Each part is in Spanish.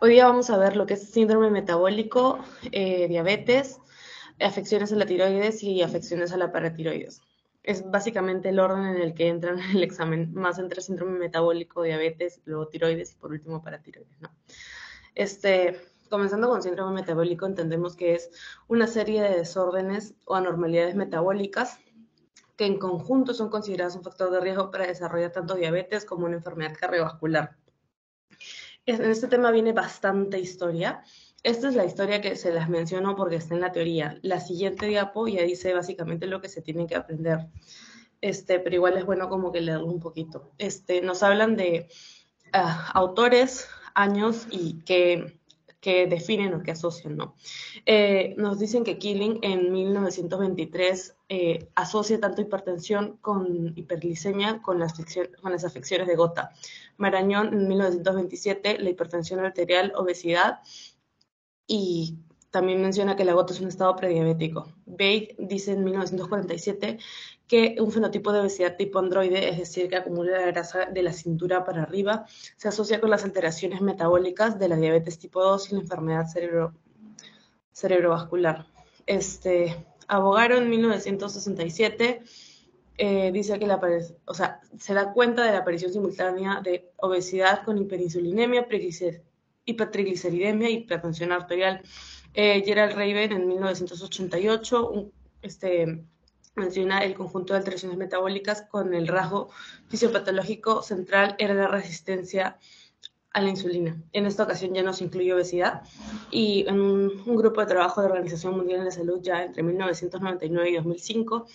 Hoy día vamos a ver lo que es síndrome metabólico, diabetes, afecciones a la tiroides y afecciones a la paratiroides. Es básicamente el orden en el que entran en el examen, más entre síndrome metabólico, diabetes, luego tiroides y por último paratiroides, ¿no? Comenzando con síndrome metabólico, entendemos que es una serie de desórdenes o anormalidades metabólicas que en conjunto son consideradas un factor de riesgo para desarrollar tanto diabetes como una enfermedad cardiovascular. En este tema viene bastante historia. Esta es la historia que se las menciono porque está en la teoría. La siguiente diapo ya dice básicamente lo que se tiene que aprender. Pero igual es bueno como que leerlo un poquito. Nos hablan de autores, años y que definen o que asocian, ¿no? Nos dicen que Killing en 1923 asocia tanto hipertensión con hiperglicemia con las afecciones de gota. Marañón en 1927, la hipertensión arterial, obesidad, y también menciona que la gota es un estado prediabético. Veig dice en 1947 que un fenotipo de obesidad tipo androide, es decir, que acumula la grasa de la cintura para arriba, se asocia con las alteraciones metabólicas de la diabetes tipo 2 y la enfermedad cerebrovascular. Abogaro en 1967 dice que se da cuenta de la aparición simultánea de obesidad con hiperinsulinemia, hipertrigliceridemia y hipertensión arterial. Gerald Raven en 1988 menciona el conjunto de alteraciones metabólicas con el rasgo fisiopatológico central era la resistencia a la insulina. En esta ocasión ya no se incluye obesidad y en un grupo de trabajo de la Organización Mundial de la Salud ya entre 1999 y 2005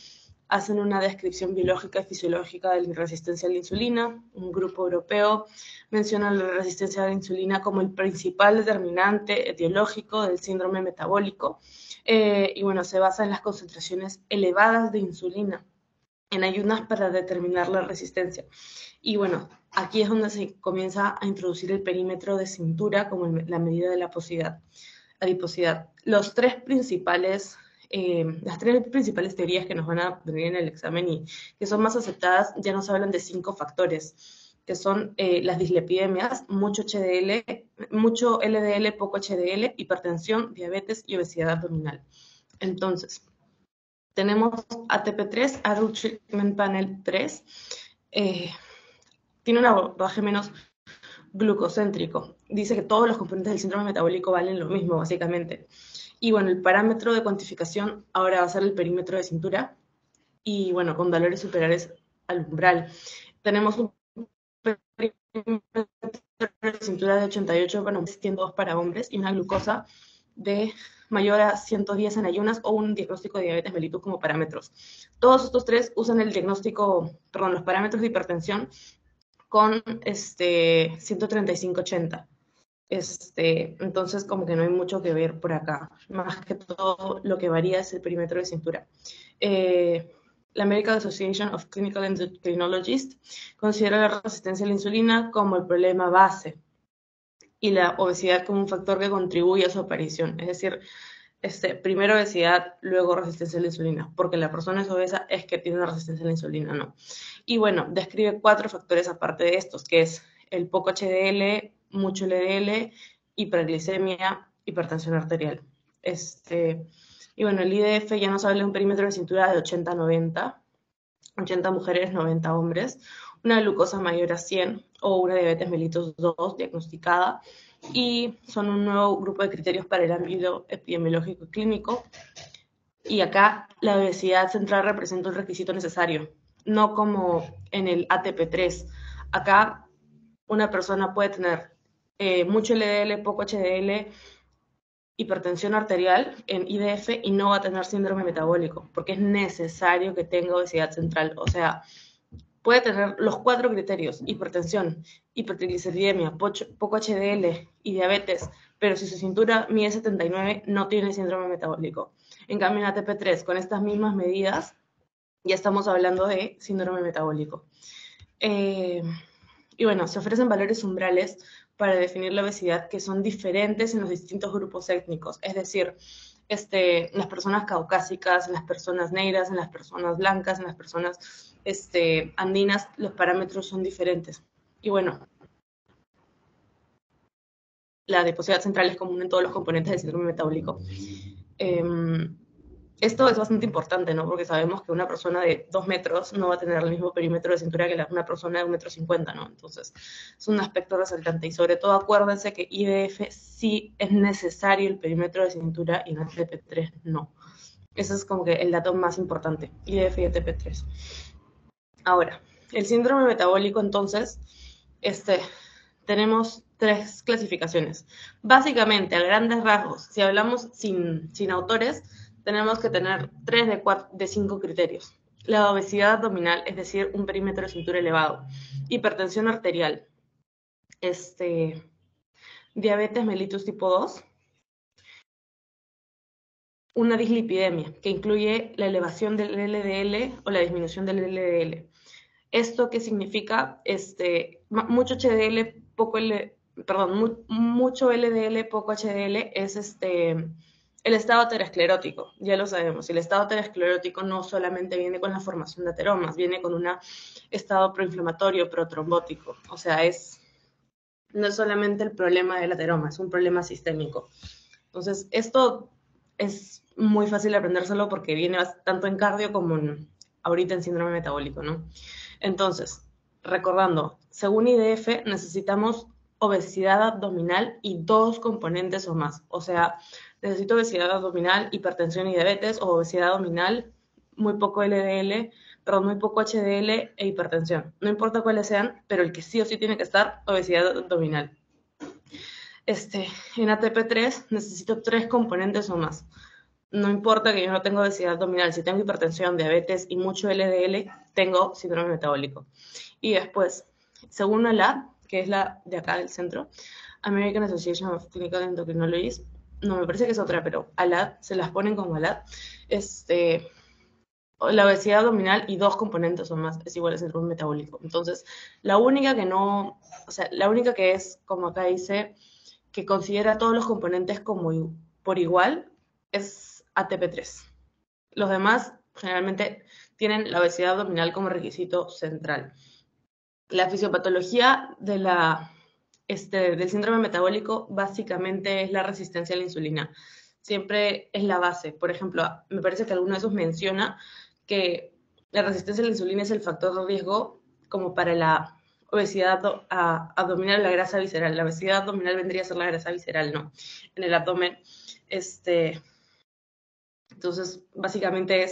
hacen una descripción biológica y fisiológica de la resistencia a la insulina. Un grupo europeo menciona la resistencia a la insulina como el principal determinante etiológico del síndrome metabólico. Y bueno, se basa en las concentraciones elevadas de insulina en ayunas para determinar la resistencia. Y bueno, aquí es donde se comienza a introducir el perímetro de cintura como la medida de la adiposidad. Las tres principales teorías que nos van a venir en el examen y que son más aceptadas ya nos hablan de 5 factores, que son las dislipidemias, mucho LDL, poco HDL, hipertensión, diabetes y obesidad abdominal. Entonces, tenemos ATP3, Adult Treatment Panel 3, tiene un abordaje menos glucocéntrico. Dice que todos los componentes del síndrome metabólico valen lo mismo, básicamente. Y bueno, el parámetro de cuantificación ahora va a ser el perímetro de cintura y bueno, con valores superiores al umbral. Tenemos un perímetro de cintura de 88 para hombres, 102 para hombres y una glucosa de mayor a 110 en ayunas o un diagnóstico de diabetes mellitus como parámetros. Todos estos tres usan el los parámetros de hipertensión con 135-80. Entonces como que no hay mucho que ver por acá. Más que todo lo que varía es el perímetro de cintura. La American Association of Clinical Endocrinologists considera la resistencia a la insulina como el problema base y la obesidad como un factor que contribuye a su aparición. Es decir, primero obesidad, luego resistencia a la insulina, porque la persona es obesa es que tiene una resistencia a la insulina, ¿no? Y bueno, describe 4 factores aparte de estos, que es el poco HDL, mucho LDL, hiperglicemia, hipertensión arterial. Y bueno, el IDF ya nos habla de un perímetro de cintura de 80-90, 80 mujeres, 90 hombres, una glucosa mayor a 100 o una diabetes mellitus 2 diagnosticada, y son un nuevo grupo de criterios para el ámbito epidemiológico y clínico. Y acá la obesidad central representa un requisito necesario, no como en el ATP3. Acá una persona puede tener mucho LDL, poco HDL, hipertensión arterial en IDF y no va a tener síndrome metabólico, porque es necesario que tenga obesidad central. O sea, puede tener los 4 criterios: hipertensión, hipertrigliceridemia, poco HDL y diabetes, pero si su cintura mide 79, no tiene síndrome metabólico. En cambio, en ATP3, con estas mismas medidas, ya estamos hablando de síndrome metabólico. Y bueno, se ofrecen valores umbrales para definir la obesidad que son diferentes en los distintos grupos étnicos. Es decir, en las personas caucásicas, en las personas negras, en las personas blancas, en las personas andinas, los parámetros son diferentes. Y bueno, la adiposidad central es común en todos los componentes del síndrome metabólico. Esto es bastante importante, ¿no? Porque sabemos que una persona de 2 metros no va a tener el mismo perímetro de cintura que una persona de 1,50 m, ¿no? Entonces, es un aspecto resaltante. Y sobre todo, acuérdense que IDF sí es necesario el perímetro de cintura y en ATP3 no. Ese es como que el dato más importante, IDF y ATP3. Ahora, el síndrome metabólico, entonces, tenemos 3 clasificaciones. Básicamente, a grandes rasgos, si hablamos sin autores, tenemos que tener 3 de 5 criterios. La obesidad abdominal, es decir, un perímetro de cintura elevado. Hipertensión arterial. Diabetes mellitus tipo 2. Una dislipidemia, que incluye la elevación del LDL o la disminución del LDL. ¿Esto qué significa? Mucho HDL, mucho LDL, poco HDL es el estado aterosclerótico, ya lo sabemos. El estado aterosclerótico no solamente viene con la formación de ateromas, viene con un estado proinflamatorio, protrombótico. O sea, no es solamente el problema del ateroma, es un problema sistémico. Entonces, esto es muy fácil de aprendérselo porque viene tanto en cardio como ahorita en síndrome metabólico, ¿no? Entonces, recordando, según IDF necesitamos obesidad abdominal y 2 componentes o más. O sea, necesito obesidad abdominal, hipertensión y diabetes, o obesidad abdominal, muy poco muy poco HDL e hipertensión. No importa cuáles sean, pero el que sí o sí tiene que estar, obesidad abdominal. En ATP3 necesito 3 componentes o más. No importa que yo no tenga obesidad abdominal, si tengo hipertensión, diabetes y mucho LDL, tengo síndrome metabólico. Y después, según ALAD, que es la de acá del centro, American Association of Clinical Endocrinologists, no me parece que es otra, pero ALAD, se las ponen como ALAD, la obesidad abdominal y 2 componentes o más es igual al síndrome metabólico. Entonces, la única que es, como acá dice, que considera todos los componentes como por igual, es ATP3. Los demás generalmente tienen la obesidad abdominal como requisito central. La fisiopatología del síndrome metabólico básicamente es la resistencia a la insulina. Siempre es la base. Por ejemplo, me parece que alguno de esos menciona que la resistencia a la insulina es el factor de riesgo como para la obesidad abdominal, la grasa visceral. La obesidad abdominal vendría a ser la grasa visceral, ¿no? En el abdomen, entonces, básicamente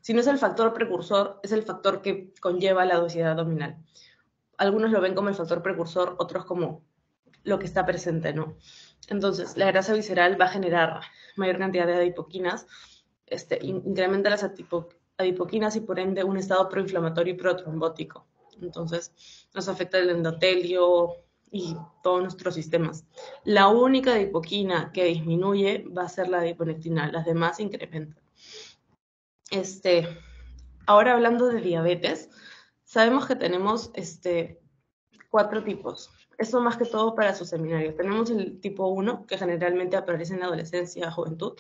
si no es el factor precursor, es el factor que conlleva la obesidad abdominal. Algunos lo ven como el factor precursor, otros como lo que está presente, ¿no? Entonces, la grasa visceral va a generar mayor cantidad de adipoquinas, incrementa las adipoquinas y por ende un estado proinflamatorio y protrombótico. Entonces, nos afecta el endotelio y todos nuestros sistemas. La única adipoquina que disminuye va a ser la adiponectina, las demás incrementan. Ahora hablando de diabetes, sabemos que tenemos 4 tipos. Eso más que todo para su seminario. Tenemos el tipo 1, que generalmente aparece en la adolescencia, juventud.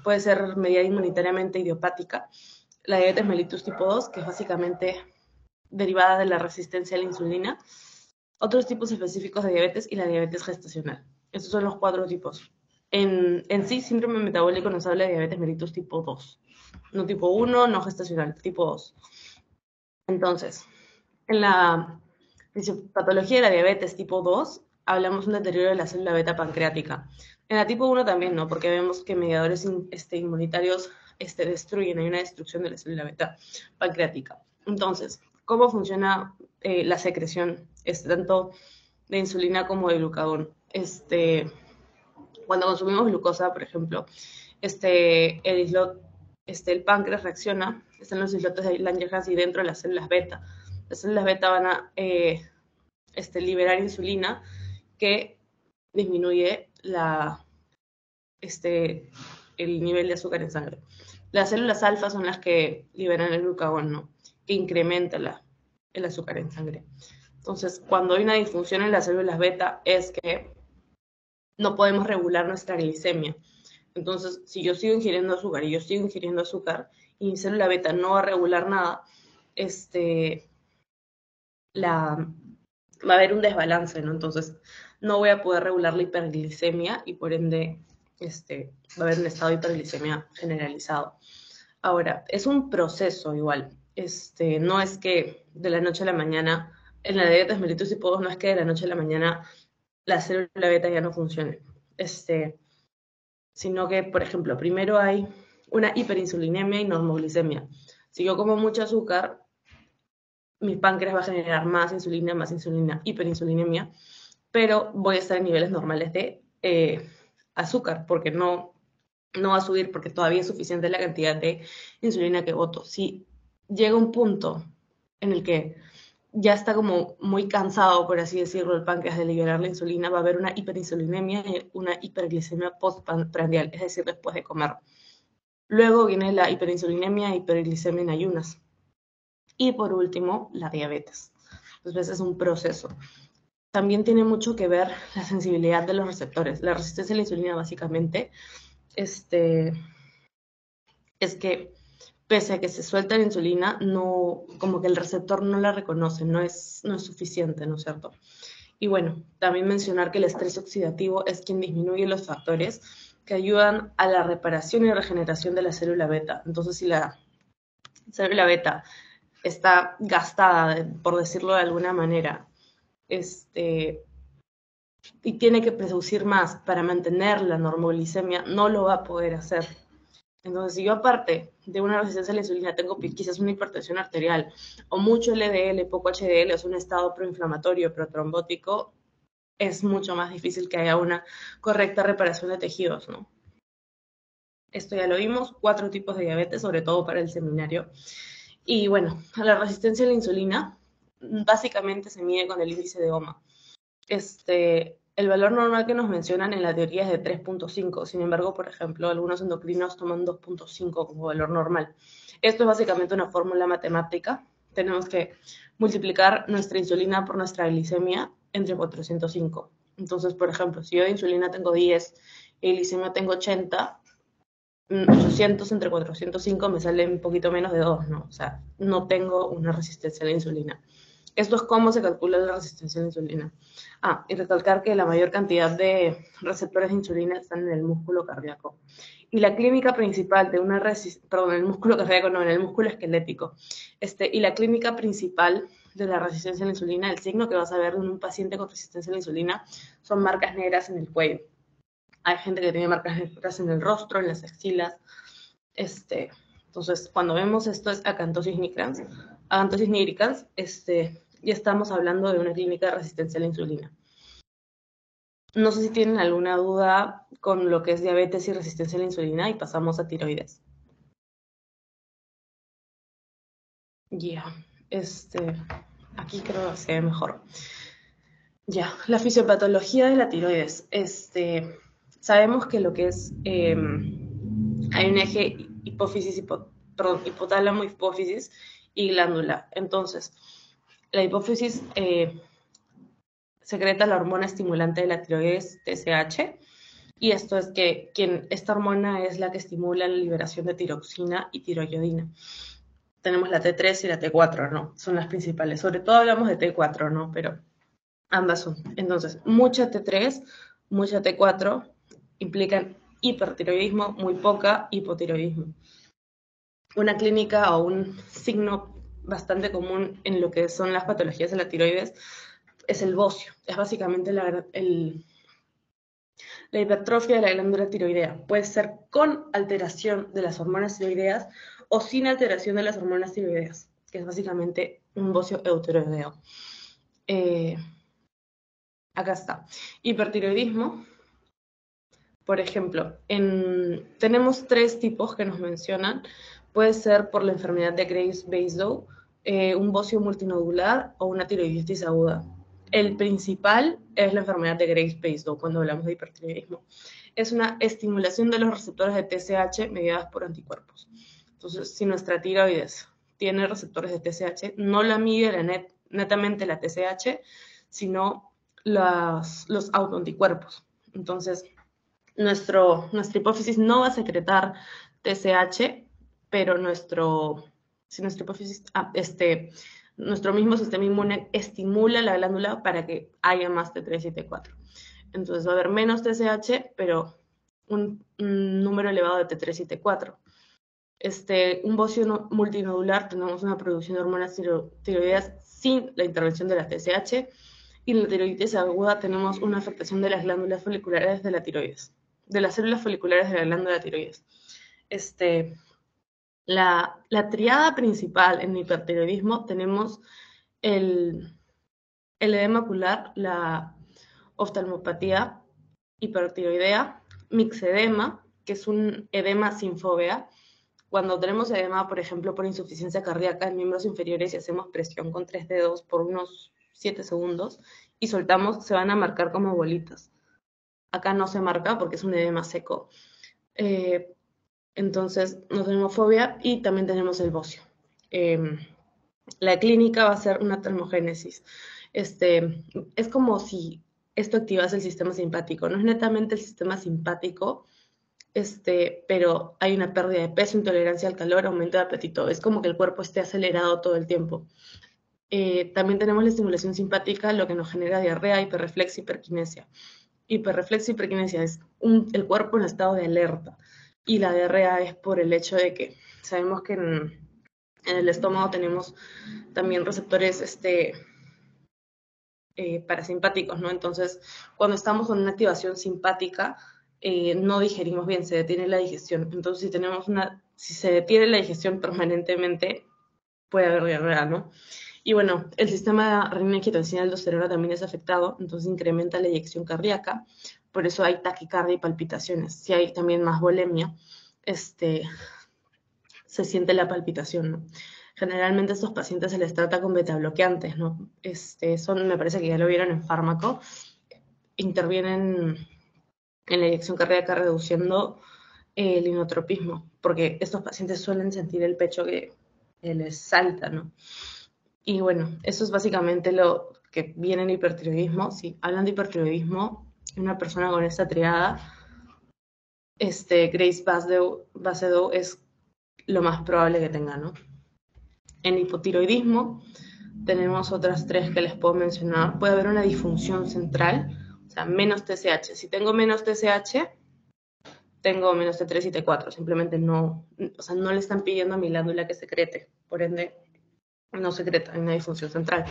Puede ser mediada inmunitariamente idiopática. La diabetes mellitus tipo 2, que es básicamente derivada de la resistencia a la insulina. Otros tipos específicos de diabetes y la diabetes gestacional. Estos son los 4 tipos. En sí, síndrome metabólico nos habla de diabetes mellitus tipo 2. No tipo 1, no gestacional, tipo 2. Entonces, en la patología de la diabetes tipo 2, hablamos de un deterioro de la célula beta pancreática. En la tipo 1 también, ¿no? Porque vemos que mediadores inmunitarios destruyen, hay una destrucción de la célula beta pancreática. Entonces, ¿cómo funciona la secreción tanto de insulina como de glucagón? Cuando consumimos glucosa, por ejemplo, el páncreas reacciona, están los islotes de Langerhans y dentro de las células beta. Las células beta van a liberar insulina que disminuye el nivel de azúcar en sangre. Las células alfa son las que liberan el glucagón, ¿no? Que incrementa el azúcar en sangre. Entonces, cuando hay una disfunción en las células beta es que no podemos regular nuestra glicemia. Entonces, si yo sigo ingiriendo azúcar y mi célula beta no va a regular nada, va a haber un desbalance, ¿no? Entonces, no voy a poder regular la hiperglicemia y por ende va a haber un estado de hiperglicemia generalizado. Ahora, es un proceso igual. No es que de la noche a la mañana, en la diabetes mellitus tipo 2, no es que de la noche a la mañana la célula beta ya no funcione. Sino que, por ejemplo, primero hay una hiperinsulinemia y normoglicemia. Si yo como mucho azúcar, mi páncreas va a generar más insulina, hiperinsulinemia, pero voy a estar en niveles normales de azúcar, porque no va a subir, porque todavía es suficiente la cantidad de insulina que boto. Si llega un punto en el que ya está como muy cansado, por así decirlo, el páncreas de liberar la insulina, va a haber una hiperinsulinemia y una hiperglicemia postprandial, es decir, después de comer. Luego viene la hiperinsulinemia e hiperglicemia en ayunas. Y por último, la diabetes. Entonces es un proceso. También tiene mucho que ver la sensibilidad de los receptores. La resistencia a la insulina básicamente es que pese a que se suelta la insulina, no, como que el receptor no la reconoce, no es suficiente, ¿no es cierto? Y bueno, también mencionar que el estrés oxidativo es quien disminuye los factores que ayudan a la reparación y regeneración de la célula beta. Entonces, si la célula beta está gastada, por decirlo de alguna manera, y tiene que producir más para mantener la normoglicemia, no lo va a poder hacer. Entonces, si yo aparte de una resistencia a la insulina tengo quizás una hipertensión arterial o mucho LDL, poco HDL, es un estado proinflamatorio, protrombótico, es mucho más difícil que haya una correcta reparación de tejidos, ¿no? Esto ya lo vimos, 4 tipos de diabetes, sobre todo para el seminario. Y bueno, la resistencia a la insulina básicamente se mide con el índice de OMA. El valor normal que nos mencionan en la teoría es de 3.5, sin embargo, por ejemplo, algunos endocrinos toman 2.5 como valor normal. Esto es básicamente una fórmula matemática. Tenemos que multiplicar nuestra insulina por nuestra glicemia entre 405. Entonces, por ejemplo, si yo de insulina tengo 10 y glicemia tengo 80, 800 entre 405 me sale un poquito menos de 2, ¿no? O sea, no tengo una resistencia a la insulina. Esto es cómo se calcula la resistencia a la insulina. Y recalcar que la mayor cantidad de receptores de insulina están en el músculo cardíaco. Y la clínica principal de una en el músculo cardíaco, no, en el músculo esquelético. Y la clínica principal de la resistencia a la insulina, el signo que vas a ver en un paciente con resistencia a la insulina, son marcas negras en el cuello. Hay gente que tiene marcas negras en el rostro, en las axilas. Entonces, cuando vemos esto es acantosis nigricans, ya estamos hablando de una clínica de resistencia a la insulina. No sé si tienen alguna duda con lo que es diabetes y resistencia a la insulina y pasamos a tiroides. Ya, aquí creo que se ve mejor. Ya, la fisiopatología de la tiroides. Sabemos que lo que es, hay un eje hipotálamo, hipófisis y glándula. Entonces, la hipófisis secreta la hormona estimulante de la tiroides, TSH, y esto es que esta hormona es la que estimula la liberación de tiroxina y tiroiodina. Tenemos la T3 y la T4, ¿no? Son las principales. Sobre todo hablamos de T4, ¿no? Pero ambas son. Entonces, mucha T3, mucha T4 implican hipertiroidismo, muy poca hipotiroidismo. Una clínica o un signo bastante común en lo que son las patologías de la tiroides es el bocio. Es básicamente la hipertrofia de la glándula tiroidea. Puede ser con alteración de las hormonas tiroideas o sin alteración de las hormonas tiroideas, que es básicamente un bocio eutiroideo. Acá está. Hipertiroidismo. Por ejemplo, tenemos 3 tipos que nos mencionan. Puede ser por la enfermedad de Graves-Basedow, un bocio multinodular o una tiroiditis aguda. El principal es la enfermedad de Graves-Basedow cuando hablamos de hipertiroidismo. Es una estimulación de los receptores de TSH mediadas por anticuerpos. Entonces, si nuestra tiroides tiene receptores de TSH, no la mide netamente la TSH, sino los autoanticuerpos. Entonces, nuestra hipófisis no va a secretar TSH, pero si nuestra hipófisis nuestro mismo sistema inmune estimula la glándula para que haya más T3 y T4. Entonces va a haber menos TSH, pero un número elevado de T3 y T4. Un bocio multinodular, tenemos una producción de hormonas tiroideas sin la intervención de la TSH, y en la tiroiditis aguda tenemos una afectación de las glándulas foliculares de la tiroides, de las células foliculares de la glándula tiroides. La triada principal en hipertiroidismo tenemos el edema ocular, la oftalmopatía hipertiroidea, mixedema, que es un edema sin fovea. Cuando tenemos edema, por ejemplo, por insuficiencia cardíaca en miembros inferiores y hacemos presión con 3 dedos por unos 7 segundos y soltamos, se van a marcar como bolitas. Acá no se marca porque es un edema seco. Entonces, no tenemos fobia y también tenemos el bocio. La clínica va a ser una termogénesis. Es como si esto activase el sistema simpático. No es netamente el sistema simpático, pero hay una pérdida de peso, intolerancia al calor, aumento de apetito. Es como que el cuerpo esté acelerado todo el tiempo. También tenemos la estimulación simpática, lo que nos genera diarrea, hiperreflexia, hiperquinesia. Hiperreflexia y hiperquinesia es el cuerpo en estado de alerta. Y la diarrea es por el hecho de que sabemos que en el estómago tenemos también receptores parasimpáticos, ¿no? Entonces, cuando estamos con una activación simpática, no digerimos bien, se detiene la digestión. Entonces, si se detiene la digestión permanentemente, puede haber diarrea, ¿no? Y bueno, el sistema renina-angiotensina aldosterona también es afectado, entonces incrementa la eyección cardíaca, por eso hay taquicardia y palpitaciones. Si hay también más bulimia, se siente la palpitación, ¿no? Generalmente a estos pacientes se les trata con betabloqueantes, ¿no? Me parece que ya lo vieron en fármaco, intervienen en la eyección cardíaca reduciendo el inotropismo, porque estos pacientes suelen sentir el pecho que les salta, ¿no? Y bueno, eso es básicamente lo que viene en hipertiroidismo. Si hablan de hipertiroidismo, una persona con esta triada, Graves-Basedow es lo más probable que tenga, ¿no? En hipotiroidismo tenemos otras tres que les puedo mencionar. Puede haber una disfunción central, o sea, menos TSH. Si tengo menos TSH, tengo menos T3 y T4. Simplemente no le están pidiendo a mi glándula que secrete. Por ende, no secreta, hay una disfunción central.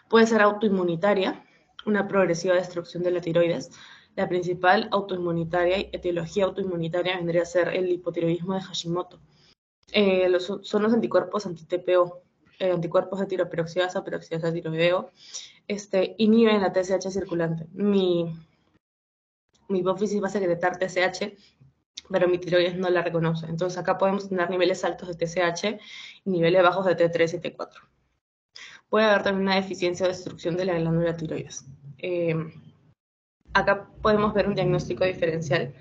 Puede ser autoinmunitaria, una progresiva destrucción de la tiroides. La principal autoinmunitaria y etiología autoinmunitaria vendría a ser el hipotiroidismo de Hashimoto. Son los anticuerpos anti-TPO, anticuerpos de tiroperoxidasa, peroxidasa tiroideo, inhiben la TSH circulante. Mi hipófisis va a secretar TSH, pero mi tiroides no la reconoce. Entonces acá podemos tener niveles altos de TSH y niveles bajos de T3 y T4. Puede haber también una deficiencia o destrucción de la glándula tiroides. Acá podemos ver un diagnóstico diferencial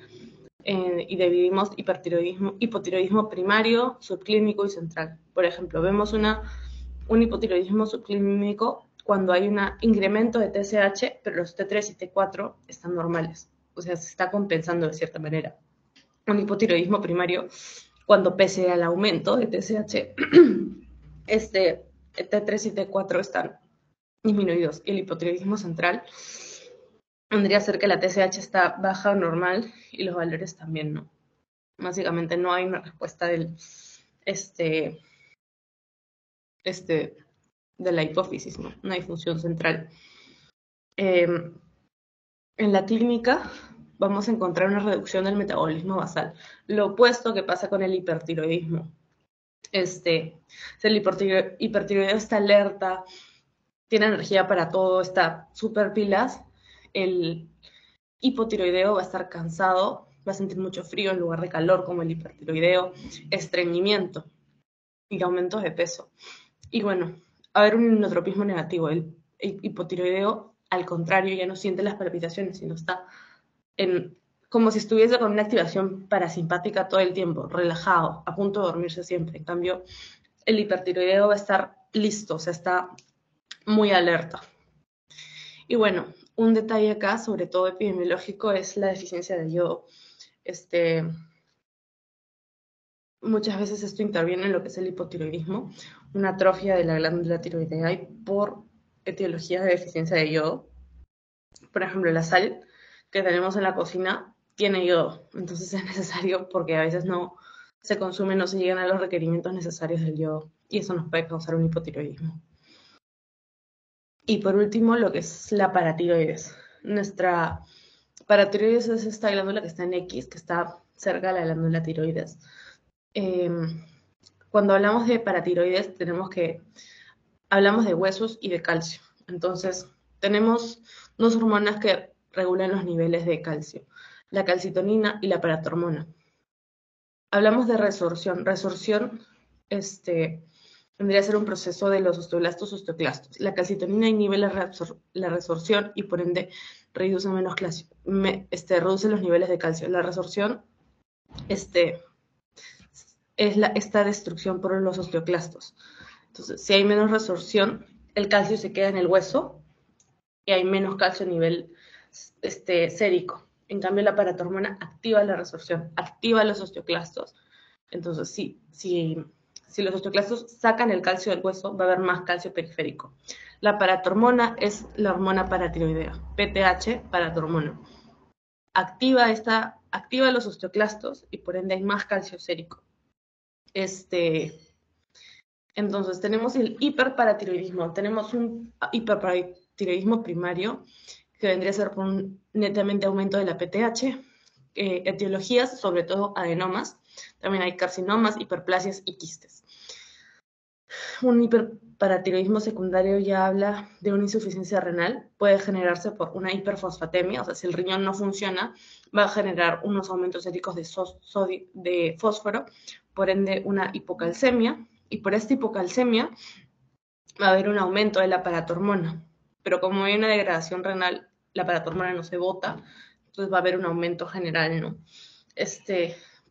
y dividimos hipotiroidismo primario, subclínico y central. Por ejemplo, vemos un hipotiroidismo subclínico cuando hay un incremento de TSH, pero los T3 y T4 están normales. O sea, se está compensando de cierta manera. Un hipotiroidismo primario cuando pese al aumento de TSH, T3 y T4 están disminuidos. Y el hipotiroidismo central vendría a ser que la TSH está baja o normal y los valores también no. Básicamente no hay una respuesta de la hipófisis, ¿no? No hay función central. En la clínica vamos a encontrar una reducción del metabolismo basal, lo opuesto que pasa con el hipertiroidismo. El hipertiroideo está alerta, tiene energía para todo, está súper pilas. El hipotiroideo va a estar cansado, va a sentir mucho frío en lugar de calor, como el hipertiroideo, estreñimiento y aumentos de peso. Y bueno, a haber un inotropismo negativo. El hipotiroideo, al contrario, ya no siente las palpitaciones, sino está como si estuviese con una activación parasimpática todo el tiempo, relajado, a punto de dormirse siempre. En cambio, el hipertiroideo va a estar listo, o sea, está muy alerta. Y bueno, un detalle acá, sobre todo epidemiológico, es la deficiencia de yodo. muchas veces esto interviene en lo que es el hipotiroidismo, una atrofia de la glándula tiroidea y por etiologías de deficiencia de yodo. Por ejemplo, la sal que tenemos en la cocina tiene yodo, entonces es necesario porque a veces no se consume, no se llegan a los requerimientos necesarios del yodo y eso nos puede causar un hipotiroidismo. Y por último, lo que es la paratiroides. Nuestra paratiroides es esta glándula que está en X, que está cerca de la glándula tiroides. Cuando hablamos de paratiroides, hablamos de huesos y de calcio. Entonces, tenemos dos hormonas que regulan los niveles de calcio, la calcitonina y la paratormona. Hablamos de resorción. Resorción, vendría a ser un proceso de los osteoblastos osteoclastos. La calcitonina inhibe la resorción y por ende reduce reduce los niveles de calcio. La resorción es esta destrucción por los osteoclastos. Entonces, si hay menos resorción, el calcio se queda en el hueso y hay menos calcio a nivel sérico. En cambio, la paratormona activa la resorción, activa los osteoclastos. Entonces, si los osteoclastos sacan el calcio del hueso, va a haber más calcio periférico. La paratormona es la hormona paratiroidea, PTH, paratormona. Activa los osteoclastos y por ende hay más calcio sérico. Entonces, tenemos el hiperparatiroidismo. Tenemos un hiperparatiroidismo primario, que vendría a ser por un netamente aumento de la PTH, etiologías, sobre todo adenomas. También hay carcinomas, hiperplasias y quistes. Un hiperparatiroidismo secundario ya habla de una insuficiencia renal. Puede generarse por una hiperfosfatemia, o sea, si el riñón no funciona, va a generar unos aumentos séricos de fósforo, por ende una hipocalcemia, y por esta hipocalcemia va a haber un aumento de la paratormona. Pero como hay una degradación renal, la paratormona no se bota, entonces va a haber un aumento general, ¿no?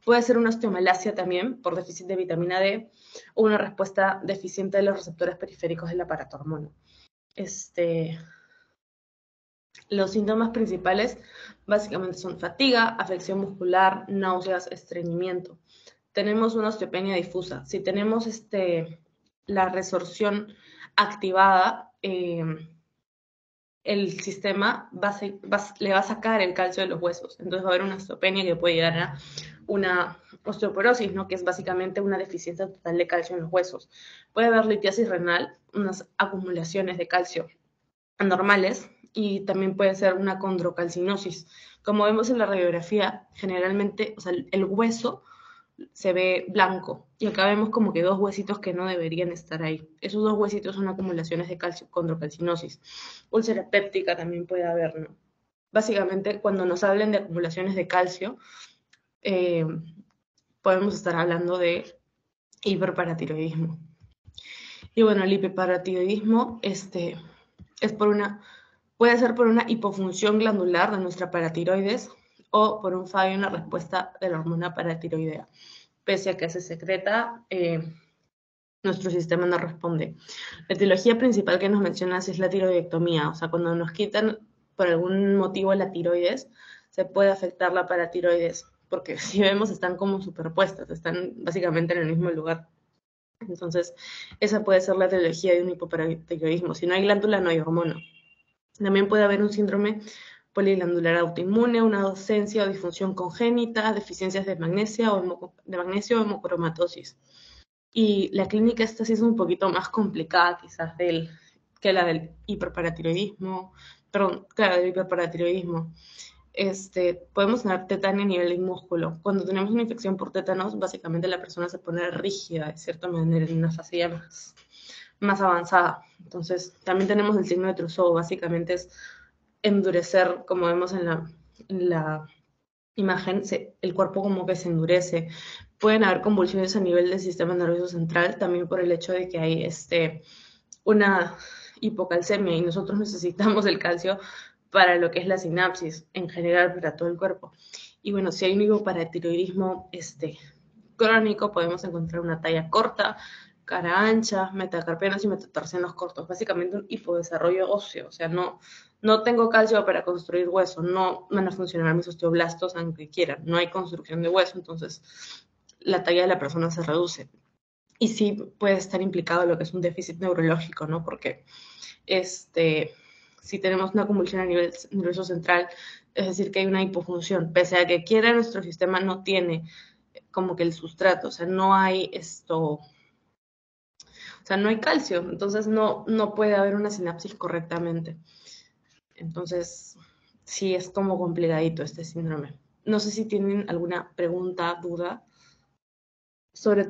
Puede ser una osteomalacia también por déficit de vitamina D o una respuesta deficiente de los receptores periféricos de la paratormona. Los síntomas principales básicamente son fatiga, afección muscular, náuseas, estreñimiento. Tenemos una osteopenia difusa. Si tenemos la resorción activada, el sistema le va a sacar el calcio de los huesos. Entonces va a haber una osteopenia que puede llegar a una osteoporosis, ¿no? Que es básicamente una deficiencia total de calcio en los huesos. Puede haber litiasis renal, unas acumulaciones de calcio anormales, y también puede ser una condrocalcinosis. Como vemos en la radiografía, generalmente, o sea, el hueso se ve blanco y acá vemos como que dos huesitos que no deberían estar ahí. Esos dos huesitos son acumulaciones de calcio, condrocalcinosis. Úlcera péptica también puede haber, ¿no? Básicamente, cuando nos hablen de acumulaciones de calcio, podemos estar hablando de hiperparatiroidismo. Y bueno, el hiperparatiroidismo puede ser por una hipofunción glandular de nuestra paratiroides o por un fallo en la respuesta de la hormona paratiroidea. Pese a que se secreta, nuestro sistema no responde. La etiología principal que nos mencionas es la tiroidectomía, o sea, cuando nos quitan por algún motivo la tiroides, se puede afectar la paratiroides, porque si vemos están como superpuestas, están básicamente en el mismo lugar. Entonces, esa puede ser la etiología de un hipoparatiroidismo. Si no hay glándula, no hay hormona. También puede haber un síndrome poliglandular autoinmune, una ausencia o disfunción congénita, deficiencias de magnesio o hemocromatosis. Y la clínica esta sí es un poquito más complicada quizás que la del hiperparatiroidismo, del hiperparatiroidismo. Podemos tener tetania a nivel de músculo. Cuando tenemos una infección por tétanos, básicamente la persona se pone rígida de cierta manera en una fase ya más avanzada. Entonces, también tenemos el signo de Trousseau, básicamente es endurecer, como vemos en la imagen, el cuerpo como que se endurece. Pueden haber convulsiones a nivel del sistema nervioso central, también por el hecho de que hay una hipocalcemia y nosotros necesitamos el calcio para lo que es la sinapsis en general para todo el cuerpo. Y bueno, si hay un hipoparatiroidismo crónico, podemos encontrar una talla corta, cara ancha, metacarpianos y metatarsianos cortos, básicamente un hipodesarrollo óseo, o sea, no tengo calcio para construir hueso, no van a funcionar mis osteoblastos aunque quieran, no hay construcción de hueso, entonces la talla de la persona se reduce. Y sí puede estar implicado lo que es un déficit neurológico, ¿no? Porque si tenemos una convulsión a nivel nervioso central, es decir, que hay una hipofunción, pese a que quiera nuestro sistema no tiene como que el sustrato, o sea, no hay o sea, no hay calcio, entonces no puede haber una sinapsis correctamente. Entonces, sí es como complicadito este síndrome. No sé si tienen alguna pregunta, duda sobre